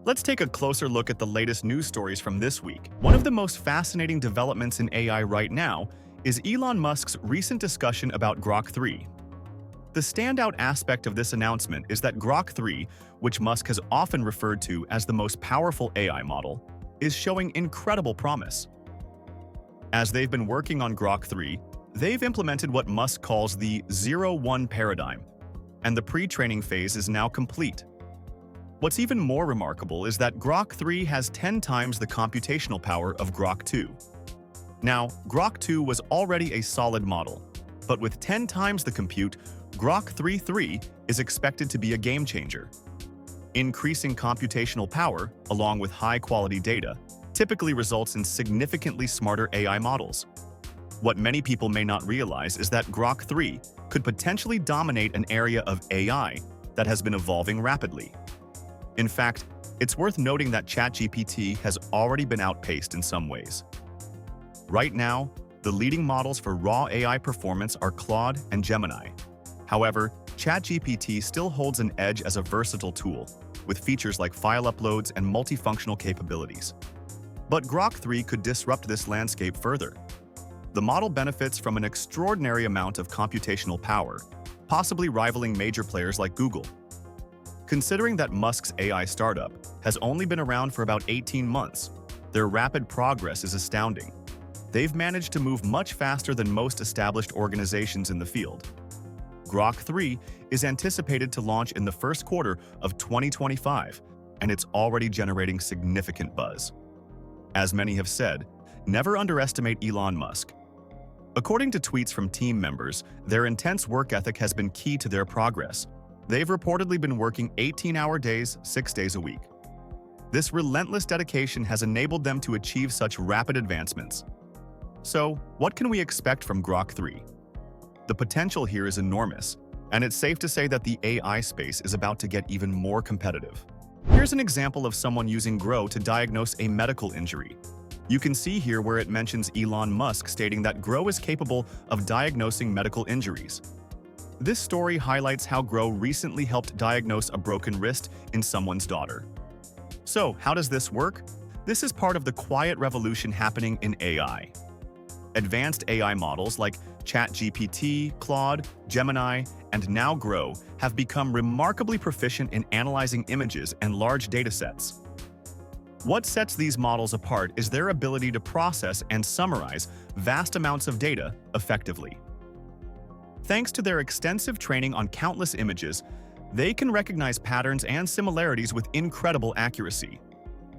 Let's take a closer look at the latest news stories from this week. One of the most fascinating developments in AI right now is Elon Musk's recent discussion about Grok 3. The standout aspect of this announcement is that Grok 3, which Musk has often referred to as the most powerful AI model, is showing incredible promise. As they've been working on Grok 3, they've implemented what Musk calls the 0-1 paradigm, and the pre-training phase is now complete. What's even more remarkable is that Grok 3 has 10 times the computational power of Grok 2. Now, Grok 2 was already a solid model, but with 10 times the compute, Grok 3.3 is expected to be a game-changer. Increasing computational power, along with high-quality data, typically results in significantly smarter AI models. What many people may not realize is that Grok 3 could potentially dominate an area of AI that has been evolving rapidly. In fact, it's worth noting that ChatGPT has already been outpaced in some ways. Right now, the leading models for raw AI performance are Claude and Gemini. However, ChatGPT still holds an edge as a versatile tool, with features like file uploads and multifunctional capabilities. But Grok 3 could disrupt this landscape further. The model benefits from an extraordinary amount of computational power, possibly rivaling major players like Google. Considering that Musk's AI startup has only been around for about 18 months, their rapid progress is astounding. They've managed to move much faster than most established organizations in the field. Grok 3 is anticipated to launch in the first quarter of 2025, and it's already generating significant buzz. As many have said, never underestimate Elon Musk. According to tweets from team members, their intense work ethic has been key to their progress. They've reportedly been working 18-hour days, 6 days a week. This relentless dedication has enabled them to achieve such rapid advancements. So, what can we expect from Grok 3? The potential here is enormous, and it's safe to say that the AI space is about to get even more competitive. Here's an example of someone using Grow to diagnose a medical injury. You can see here where it mentions Elon Musk stating that Grow is capable of diagnosing medical injuries. This story highlights how Grow recently helped diagnose a broken wrist in someone's daughter. So, how does this work? This is part of the quiet revolution happening in AI. Advanced AI models like ChatGPT, Claude, Gemini, and now Grow have become remarkably proficient in analyzing images and large datasets. What sets these models apart is their ability to process and summarize vast amounts of data effectively. Thanks to their extensive training on countless images, they can recognize patterns and similarities with incredible accuracy.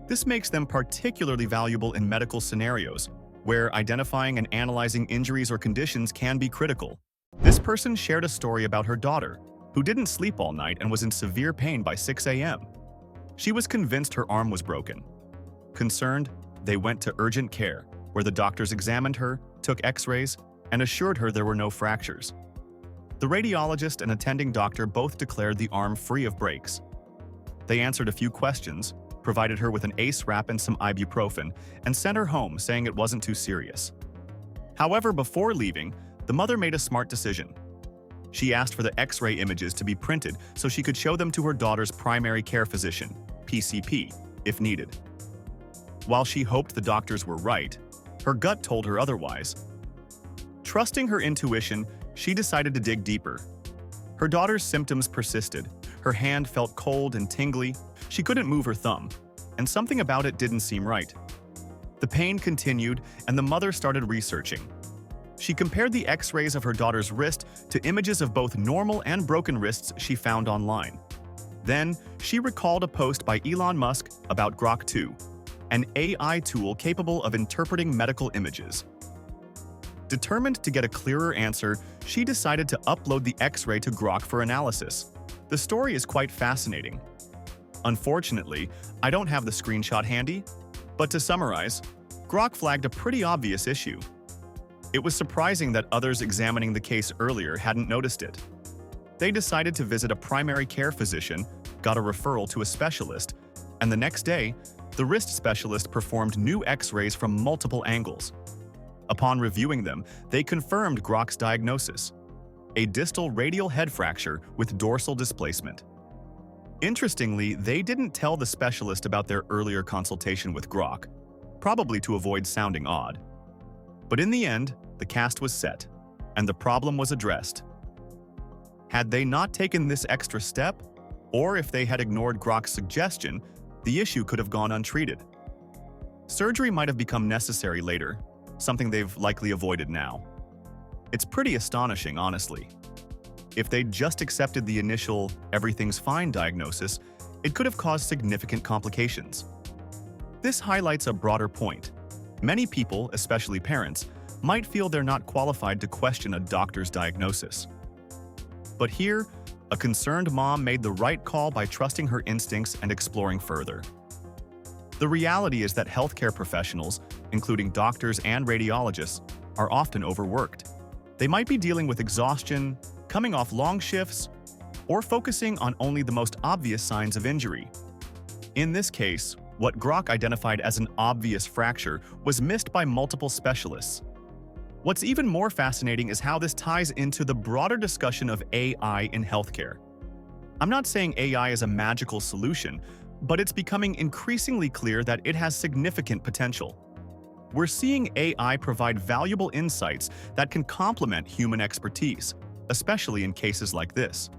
This makes them particularly valuable in medical scenarios, where identifying and analyzing injuries or conditions can be critical. This person shared a story about her daughter, who didn't sleep all night and was in severe pain by 6 a.m. She was convinced her arm was broken. Concerned, they went to urgent care, where the doctors examined her, took x-rays, and assured her there were no fractures. The radiologist and attending doctor both declared the arm free of breaks. They answered a few questions, provided her with an ACE wrap and some ibuprofen, and sent her home saying it wasn't too serious. However, before leaving, the mother made a smart decision. She asked for the X-ray images to be printed so she could show them to her daughter's primary care physician, PCP, if needed. While she hoped the doctors were right, her gut told her otherwise. Trusting her intuition, she decided to dig deeper. Her daughter's symptoms persisted. Her hand felt cold and tingly. She couldn't move her thumb, and something about it didn't seem right. The pain continued, and the mother started researching. She compared the X-rays of her daughter's wrist to images of both normal and broken wrists she found online. Then, she recalled a post by Elon Musk about Grok 2, an AI tool capable of interpreting medical images. Determined to get a clearer answer, she decided to upload the X-ray to Grok for analysis. The story is quite fascinating. Unfortunately, I don't have the screenshot handy, but to summarize, Grok flagged a pretty obvious issue. It was surprising that others examining the case earlier hadn't noticed it. They decided to visit a primary care physician, got a referral to a specialist, and the next day, the wrist specialist performed new X-rays from multiple angles. Upon reviewing them, they confirmed Grok's diagnosis: a distal radial head fracture with dorsal displacement. Interestingly, they didn't tell the specialist about their earlier consultation with Grok, probably to avoid sounding odd. But in the end, the cast was set, and the problem was addressed. Had they not taken this extra step, or if they had ignored Grok's suggestion, the issue could have gone untreated. Surgery might have become necessary later, something they've likely avoided now. It's pretty astonishing, honestly. If they'd just accepted the initial "everything's fine" diagnosis, it could have caused significant complications. This highlights a broader point. Many people, especially parents, might feel they're not qualified to question a doctor's diagnosis. But here, a concerned mom made the right call by trusting her instincts and exploring further. The reality is that healthcare professionals, including doctors and radiologists, are often overworked. They might be dealing with exhaustion, coming off long shifts, or focusing on only the most obvious signs of injury. In this case, what Grok identified as an obvious fracture was missed by multiple specialists. What's even more fascinating is how this ties into the broader discussion of AI in healthcare. I'm not saying AI is a magical solution, but it's becoming increasingly clear that it has significant potential. We're seeing AI provide valuable insights that can complement human expertise, especially in cases like this.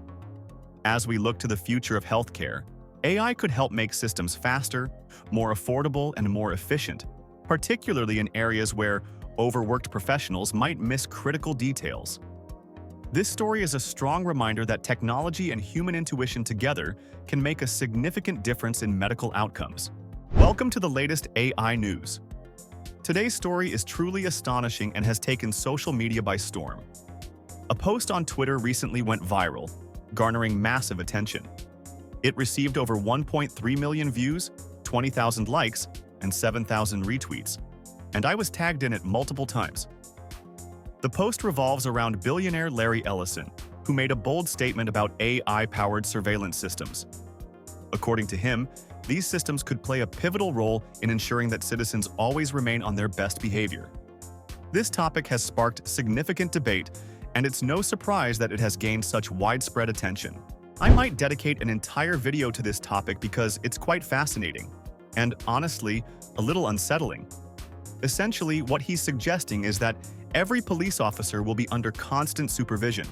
As we look to the future of healthcare, AI could help make systems faster, more affordable, and more efficient, particularly in areas where overworked professionals might miss critical details. This story is a strong reminder that technology and human intuition together can make a significant difference in medical outcomes. Welcome to the latest AI news. Today's story is truly astonishing and has taken social media by storm. A post on Twitter recently went viral, garnering massive attention. It received over 1.3 million views, 20,000 likes, and 7,000 retweets, and I was tagged in it multiple times. The post revolves around billionaire Larry Ellison, who made a bold statement about AI-powered surveillance systems. According to him, these systems could play a pivotal role in ensuring that citizens always remain on their best behavior. This topic has sparked significant debate, and it's no surprise that it has gained such widespread attention. I might dedicate an entire video to this topic because it's quite fascinating, and honestly, a little unsettling. Essentially, what he's suggesting is that every police officer will be under constant supervision.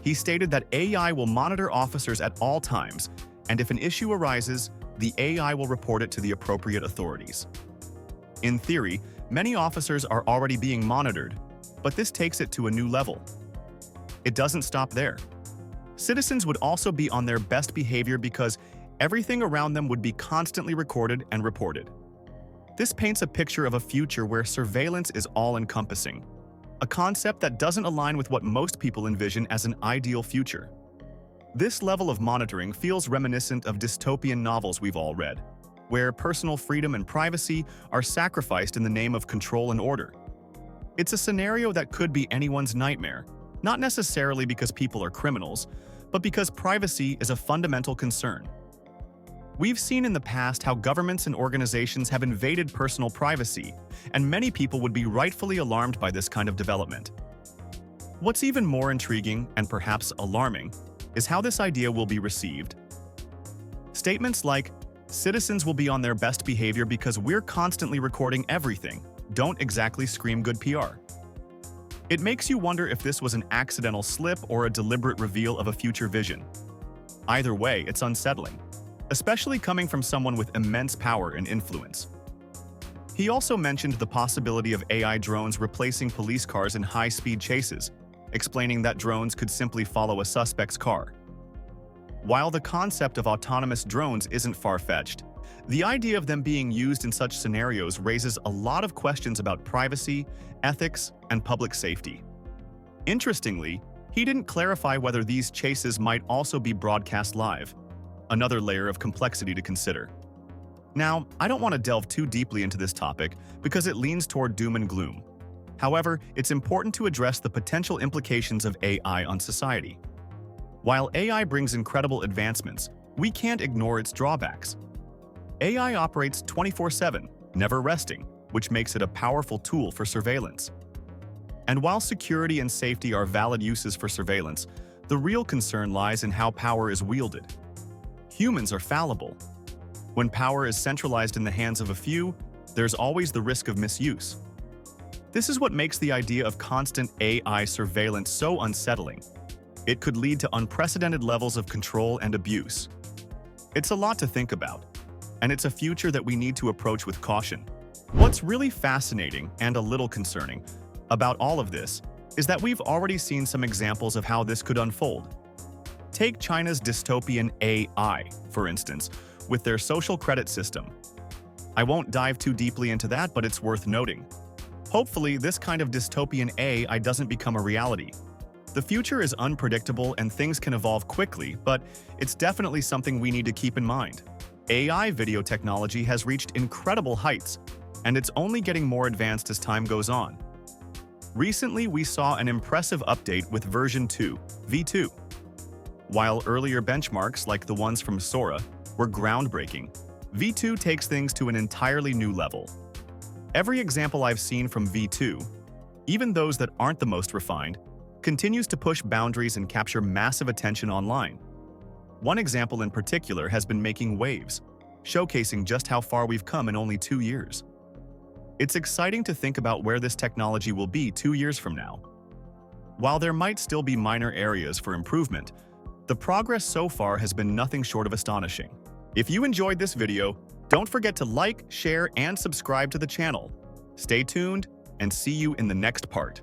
He stated that AI will monitor officers at all times, and if an issue arises, the AI will report it to the appropriate authorities. In theory, many officers are already being monitored, but this takes it to a new level. It doesn't stop there. Citizens would also be on their best behavior because everything around them would be constantly recorded and reported. This paints a picture of a future where surveillance is all-encompassing, a concept that doesn't align with what most people envision as an ideal future. This level of monitoring feels reminiscent of dystopian novels we've all read, where personal freedom and privacy are sacrificed in the name of control and order. It's a scenario that could be anyone's nightmare, not necessarily because people are criminals, but because privacy is a fundamental concern. We've seen in the past how governments and organizations have invaded personal privacy, and many people would be rightfully alarmed by this kind of development. What's even more intriguing, and perhaps alarming, is how this idea will be received. Statements like, "Citizens will be on their best behavior because we're constantly recording everything," don't exactly scream good PR. It makes you wonder if this was an accidental slip or a deliberate reveal of a future vision. Either way, it's unsettling, especially coming from someone with immense power and influence. He also mentioned the possibility of AI drones replacing police cars in high-speed chases, explaining that drones could simply follow a suspect's car. While the concept of autonomous drones isn't far-fetched, the idea of them being used in such scenarios raises a lot of questions about privacy, ethics, and public safety. Interestingly, he didn't clarify whether these chases might also be broadcast live, another layer of complexity to consider. Now, I don't want to delve too deeply into this topic because it leans toward doom and gloom. However, it's important to address the potential implications of AI on society. While AI brings incredible advancements, we can't ignore its drawbacks. AI operates 24/7, never resting, which makes it a powerful tool for surveillance. And while security and safety are valid uses for surveillance, the real concern lies in how power is wielded. Humans are fallible. When power is centralized in the hands of a few, there's always the risk of misuse. This is what makes the idea of constant AI surveillance so unsettling. It could lead to unprecedented levels of control and abuse. It's a lot to think about, and it's a future that we need to approach with caution. What's really fascinating and a little concerning about all of this is that we've already seen some examples of how this could unfold. Take China's dystopian AI, for instance, with their social credit system. I won't dive too deeply into that, but it's worth noting. Hopefully, this kind of dystopian AI doesn't become a reality. The future is unpredictable and things can evolve quickly, but it's definitely something we need to keep in mind. AI video technology has reached incredible heights, and it's only getting more advanced as time goes on. Recently, we saw an impressive update with version 2, V2. While earlier benchmarks like the ones from Sora were groundbreaking, V2 takes things to an entirely new level. Every example I've seen from V2, even those that aren't the most refined, continues to push boundaries and capture massive attention online. One example in particular has been making waves, showcasing just how far we've come in only 2 years. It's exciting to think about where this technology will be 2 years from now. While there might still be minor areas for improvement, the progress so far has been nothing short of astonishing. If you enjoyed this video, don't forget to like, share, and subscribe to the channel. Stay tuned, and see you in the next part.